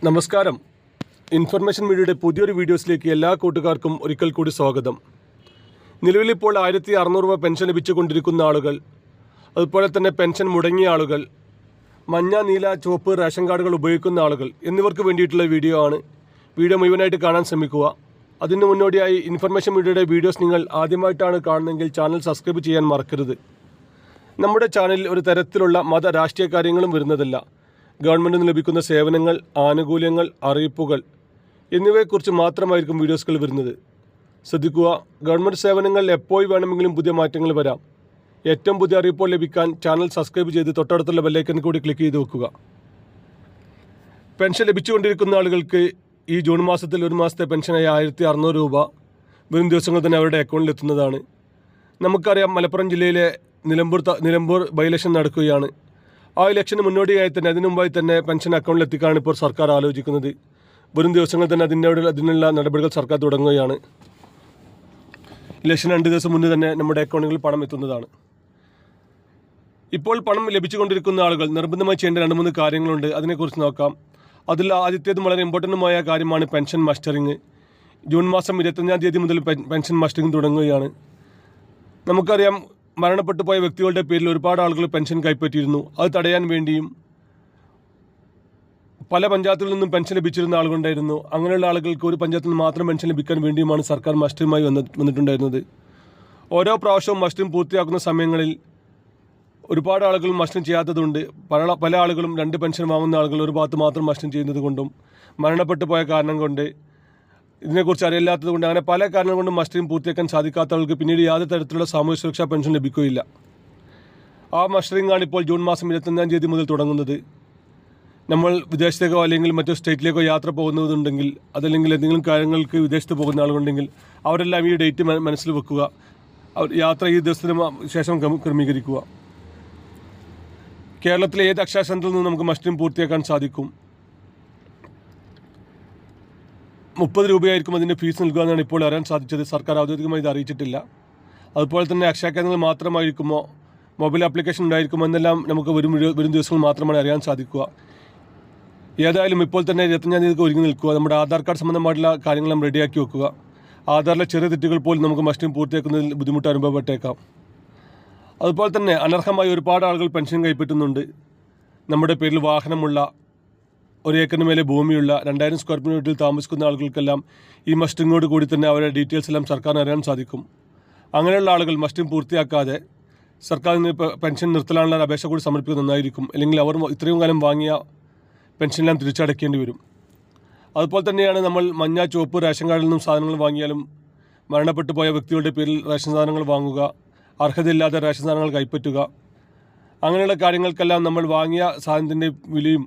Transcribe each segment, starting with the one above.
നമസ്കാരം. ഇൻഫർമേഷൻ മീഡിയയുടെ പുതിയൊരു വീഡിയോസിലേക്ക് എല്ലാ കൂട്ടുകാർക്കും ഒരിക്കൽ കൂടി സ്വാഗതം. നിലവിലിപ്പോൾ 1600 രൂപ പെൻഷൻ ലഭിച്ചുകൊണ്ടിരിക്കുന്ന ആളുകൾ, അതുപോലെ തന്നെ പെൻഷൻ മുടങ്ങിയ ആളുകൾ, മഞ്ഞ, നീല, ചുവപ്പ് റേഷൻ കാർഡുകൾ ഉപയോഗിക്കുന്ന ആളുകൾ എന്നിവർക്ക് വേണ്ടിയിട്ടുള്ള വീഡിയോ ആണ്. വീഡിയോ മുഴുവനായിട്ട് കാണാൻ ശ്രമിക്കുക. അതിന് മുന്നോടിയായി ഇൻഫർമേഷൻ മീഡിയയുടെ വീഡിയോസ് നിങ്ങൾ ആദ്യമായിട്ടാണ് കാണുന്നതെങ്കിൽ ചാനൽ സബ്സ്ക്രൈബ് ചെയ്യാൻ മറക്കരുത്. നമ്മുടെ ചാനലിൽ ഒരു തരത്തിലുള്ള മത രാഷ്ട്രീയ കാര്യങ്ങളും വരുന്നതല്ല. ഗവൺമെൻറ്റിൽ നിന്ന് ലഭിക്കുന്ന സേവനങ്ങൾ, ആനുകൂല്യങ്ങൾ, അറിയിപ്പുകൾ എന്നിവയെക്കുറിച്ച് മാത്രമായിരിക്കും വീഡിയോസുകൾ വരുന്നത്. ശ്രദ്ധിക്കുക, ഗവൺമെൻറ് സേവനങ്ങൾ എപ്പോൾ വേണമെങ്കിലും പുതിയ മാറ്റങ്ങൾ വരാം. ഏറ്റവും പുതിയ അറിയിപ്പുകൾ ലഭിക്കാൻ ചാനൽ സബ്സ്ക്രൈബ് ചെയ്ത് തൊട്ടടുത്തുള്ള ബെല്ലൈക്കൻ കൂടി ക്ലിക്ക് ചെയ്ത് വെക്കുക. പെൻഷൻ ലഭിച്ചുകൊണ്ടിരിക്കുന്ന ആളുകൾക്ക് ഈ ജൂൺ മാസത്തിൽ ഒരു മാസത്തെ പെൻഷനായ 1600 രൂപ വരും ദിവസങ്ങൾ തന്നെ അവരുടെ അക്കൗണ്ടിൽ എത്തുന്നതാണ്. നമുക്കറിയാം, മലപ്പുറം ജില്ലയിലെ നിലമ്പൂർ ബൈ ഇലക്ഷൻ നടക്കുകയാണ്. ആ ഇലക്ഷന് മുന്നോടിയായി തന്നെ, അതിനു മുമ്പായി തന്നെ പെൻഷൻ അക്കൗണ്ടിൽ എത്തിക്കാനാണ് ഇപ്പോൾ സർക്കാർ ആലോചിക്കുന്നത്. വരും ദിവസങ്ങൾ തന്നെ അതിനുള്ള നടപടികൾ സർക്കാർ തുടങ്ങുകയാണ്. ഇലക്ഷൻ 2 ദിവസം മുന്നേ തന്നെ നമ്മുടെ അക്കൗണ്ടുകളിൽ പണം എത്തുന്നതാണ്. ഇപ്പോൾ പണം ലഭിച്ചുകൊണ്ടിരിക്കുന്ന ആളുകൾ നിർബന്ധമായി ചെയ്യേണ്ട 2-3 കാര്യങ്ങളുണ്ട്. അതിനെക്കുറിച്ച് നോക്കാം. അതിൽ ആദ്യത്തേതും വളരെ ഇമ്പോർട്ടൻറ്റുമായ കാര്യമാണ് പെൻഷൻ മസ്റ്ററിങ്. ജൂൺ മാസം 25-ാം തീയതി മുതൽ പെൻഷൻ മസ്റ്ററിങ് തുടങ്ങുകയാണ്. നമുക്കറിയാം, മരണപ്പെട്ടു പോയ വ്യക്തികളുടെ പേരിൽ ഒരുപാട് ആളുകൾ പെൻഷൻ കൈപ്പറ്റിയിരുന്നു. അത് തടയാൻ വേണ്ടിയും പല പഞ്ചായത്തിൽ നിന്നും പെൻഷൻ ലഭിച്ചിരുന്ന ആളുകളുണ്ടായിരുന്നു. അങ്ങനെയുള്ള ആളുകൾക്ക് ഒരു പഞ്ചായത്തിൽ നിന്ന് മാത്രം പെൻഷൻ ലഭിക്കാൻ വേണ്ടിയുമാണ് സർക്കാർ മസ്റ്ററിങ്ങുമായി വന്നിട്ടുണ്ടായിരുന്നത്. ഓരോ പ്രാവശ്യവും മസ്റ്ററിങ് പൂർത്തിയാക്കുന്ന സമയങ്ങളിൽ ഒരുപാട് ആളുകൾ മസ്റ്ററിങ് ചെയ്യാത്തതുകൊണ്ട് പല ആളുകളും 2 പെൻഷൻ വാങ്ങുന്ന ആളുകൾ ഒരു ഭാഗത്ത് മാത്രം മസ്റ്ററിങ് ചെയ്യുന്നത് കൊണ്ടും, മരണപ്പെട്ടു പോയ കാരണം കൊണ്ട്, ഇതിനെക്കുറിച്ച് അറിയില്ലാത്തത് കൊണ്ട്, അങ്ങനെ പല കാരണങ്ങൾ കൊണ്ടും മസ്റ്ററിങ് പൂർത്തിയാക്കാൻ സാധിക്കാത്തവർക്ക് പിന്നീട് യാതൊരു തരത്തിലുള്ള സാമൂഹ്യ സുരക്ഷാ പെൻഷൻ ലഭിക്കുകയില്ല. ആ മസ്റ്ററിങ്ങാണ് ഇപ്പോൾ ജൂൺ മാസം 25-ാം തീയതി മുതൽ തുടങ്ങുന്നത്. നമ്മൾ വിദേശത്തേക്കോ അല്ലെങ്കിൽ മറ്റു സ്റ്റേറ്റിലേക്കോ യാത്ര പോകുന്നതുണ്ടെങ്കിൽ, അതല്ലെങ്കിൽ എന്തെങ്കിലും കാര്യങ്ങൾക്ക് വിദേശത്ത് പോകുന്ന ആളുകളുണ്ടെങ്കിൽ അവരെല്ലാം ഈ ഡേറ്റ് മനസ്സിൽ വെക്കുക. യാത്ര ഈ ദിവസത്തിന് ശേഷം ക്രമീകരിക്കുക. കേരളത്തിലെ ഏത് അക്ഷയ സെൻ്ററിൽ നിന്നും നമുക്ക് മസ്റ്ററിങ് പൂർത്തിയാക്കാൻ സാധിക്കും. 30 രൂപയായിരിക്കും അതിൻ്റെ ഫീസ് നൽകുകയെന്നാണ് ഇപ്പോൾ അറിയാൻ സാധിച്ചത്. സർക്കാർ ഔദ്യോഗികമായി ഇത് അറിയിച്ചിട്ടില്ല. അതുപോലെ തന്നെ അക്ഷയ കേന്ദ്രങ്ങൾ മാത്രമായിരിക്കുമോ, മൊബൈൽ ആപ്ലിക്കേഷൻ ഉണ്ടായിരിക്കുമോ എന്നെല്ലാം നമുക്ക് വരും ദിവസങ്ങൾ മാത്രമാണ് അറിയാൻ സാധിക്കുക. ഏതായാലും ഇപ്പോൾ തന്നെ 25-ാം തീയതിക്ക് ഒരുങ്ങി നിൽക്കുക. നമ്മുടെ ആധാർ കാർഡ് സംബന്ധമായിട്ടുള്ള കാര്യങ്ങളെല്ലാം റെഡിയാക്കി വെക്കുക. ആധാറിലെ ചെറിയ തെറ്റുകൾ പോലും നമുക്ക് മസ്റ്ററിങ് പൂർത്തിയാക്കുന്നതിൽ ബുദ്ധിമുട്ട് അനുഭവപ്പെട്ടേക്കാം. അതുപോലെ തന്നെ അനർഹമായി ഒരുപാട് ആളുകൾ പെൻഷൻ കൈപ്പറ്റുന്നുണ്ട്. നമ്മുടെ പേരിൽ വാഹനമുള്ള, 1 ഏക്കറിന് മേലെ ഭൂമിയുള്ള, 2000 സ്ക്വയർ ഫീറ്റ് വീട്ടിൽ താമസിക്കുന്ന ആളുകൾക്കെല്ലാം ഈ മസ്റ്ററിങ്ങോട് കൂടി തന്നെ അവരുടെ ഡീറ്റെയിൽസ് എല്ലാം സർക്കാരിന് അറിയാൻ സാധിക്കും. അങ്ങനെയുള്ള ആളുകൾ മസ്റ്ററിങ് പൂർത്തിയാക്കാതെ സർക്കാരിന് പെൻഷൻ നിർത്തലാനുള്ള അപേക്ഷ കൂടി സമർപ്പിക്കുന്നത് നന്നായിരിക്കും. അല്ലെങ്കിൽ അവർ ഇത്രയും കാലം വാങ്ങിയ പെൻഷനെല്ലാം തിരിച്ചടയ്ക്കേണ്ടി വരും. അതുപോലെ തന്നെയാണ് നമ്മൾ മഞ്ഞ, ചുവപ്പ് റേഷൻ കാർഡിൽ നിന്നും സാധനങ്ങൾ വാങ്ങിയാലും മരണപ്പെട്ടു പോയ വ്യക്തികളുടെ പേരിൽ റേഷൻ സാധനങ്ങൾ വാങ്ങുക, അർഹതയില്ലാത്ത റേഷൻ സാധനങ്ങൾ കൈപ്പറ്റുക, അങ്ങനെയുള്ള കാര്യങ്ങൾക്കെല്ലാം നമ്മൾ വാങ്ങിയ സാധനത്തിൻ്റെ വിലയും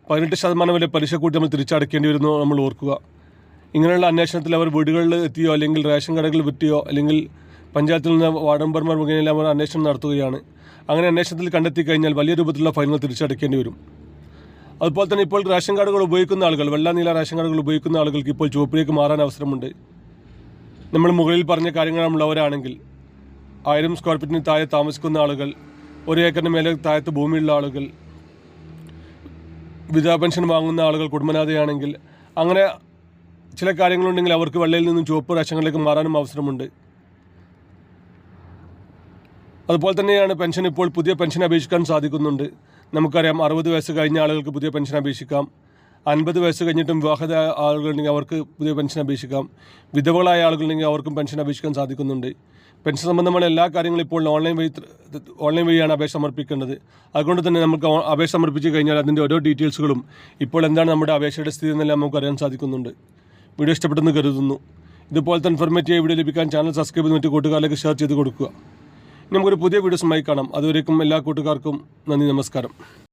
18% വരെ പലിശ കൂട്ടി നമ്മൾ തിരിച്ചടയ്ക്കേണ്ടി വരുന്നു നമ്മൾ ഓർക്കുക. ഇങ്ങനെയുള്ള അന്വേഷണത്തിൽ അവർ വീടുകളിൽ എത്തിയോ, അല്ലെങ്കിൽ റേഷൻ കടകളിൽ വിറ്റിയോ, അല്ലെങ്കിൽ പഞ്ചായത്തിൽ നിന്ന് വാർഡ് മെമ്പർമാർ മുഖേന അവർ അന്വേഷണം നടത്തുകയാണ്. അങ്ങനെ അന്വേഷണത്തിൽ കണ്ടെത്തി കഴിഞ്ഞാൽ വലിയ രൂപത്തിലുള്ള ഫൈനുകൾ തിരിച്ചടയ്ക്കേണ്ടി വരും. അതുപോലെ തന്നെ ഇപ്പോൾ റേഷൻ കാർഡുകൾ ഉപയോഗിക്കുന്ന ആളുകൾ, വെള്ള, നീല റേഷൻ കാർഡുകൾ ഉപയോഗിക്കുന്ന ആളുകൾക്ക് ഇപ്പോൾ ചുവപ്പിലേക്ക് മാറാൻ അവസരമുണ്ട്. നമ്മൾ മുകളിൽ പറഞ്ഞ കാര്യങ്ങളുള്ളവരാണെങ്കിൽ 1000 സ്ക്വയർ ഫീറ്റിന് താഴെ താമസിക്കുന്ന ആളുകൾ, 1 ഏക്കറിന് മേലെ താഴത്ത് ഭൂമിയുള്ള ആളുകൾ, വിധവാ പെൻഷൻ വാങ്ങുന്ന ആളുകൾ, കുടുംബനാഥയാണെങ്കിൽ, അങ്ങനെ ചില കാര്യങ്ങളുണ്ടെങ്കിൽ അവർക്ക് വെള്ളയിൽ നിന്നും ചുവപ്പ് റേഷനിലേക്ക് മാറാനും അവസരമുണ്ട്. അതുപോലെ തന്നെയാണ് പെൻഷൻ, ഇപ്പോൾ പുതിയ പെൻഷൻ അപേക്ഷിക്കാൻ സാധിക്കുന്നുണ്ട്. നമുക്കറിയാം, 60 വയസ്സ് കഴിഞ്ഞ ആളുകൾക്ക് പുതിയ പെൻഷൻ അപേക്ഷിക്കാം. 50 വയസ്സ് കഴിഞ്ഞിട്ടും വിവാഹിത ആളുകളുണ്ടെങ്കിൽ അവർക്ക് പുതിയ പെൻഷൻ അപേക്ഷിക്കാം. വിധവകളായ ആളുകളുണ്ടെങ്കിൽ അവർക്കും പെൻഷൻ അപേക്ഷിക്കാൻ സാധിക്കുന്നുണ്ട്. പെൻഷൻ സംബന്ധമായ എല്ലാ കാര്യങ്ങളും ഇപ്പോൾ ഓൺലൈൻ വഴിയാണ് അപേക്ഷ സമർപ്പിക്കേണ്ടത്. അതുകൊണ്ട് തന്നെ നമുക്ക് അപേക്ഷ സമർപ്പിച്ച് കഴിഞ്ഞാൽ അതിൻ്റെ ഓരോ ഡീറ്റെയിൽസുകളും, ഇപ്പോൾ എന്താണ് നമ്മുടെ അപേക്ഷയുടെ സ്ഥിതി എന്നെല്ലാം നമുക്ക് അറിയാൻ സാധിക്കുന്നുണ്ട്. വീഡിയോ ഇഷ്ടപ്പെട്ടെന്ന് കരുതുന്നു. ഇതുപോലത്തെ ഇൻഫോർമേറ്റീവ് വീഡിയോ ലഭിക്കാൻ ചാനൽ സബ്സ്ക്രൈബ് ചെയ്ത് മറ്റു കൂട്ടുകാരിലേക്ക് ഷെയർ ചെയ്ത് കൊടുക്കുക. നമുക്കൊരു പുതിയ വീഡിയോസുമായി കാണാം. അതുവരേക്കും എല്ലാ കൂട്ടുകാർക്കും നന്ദി, നമസ്കാരം.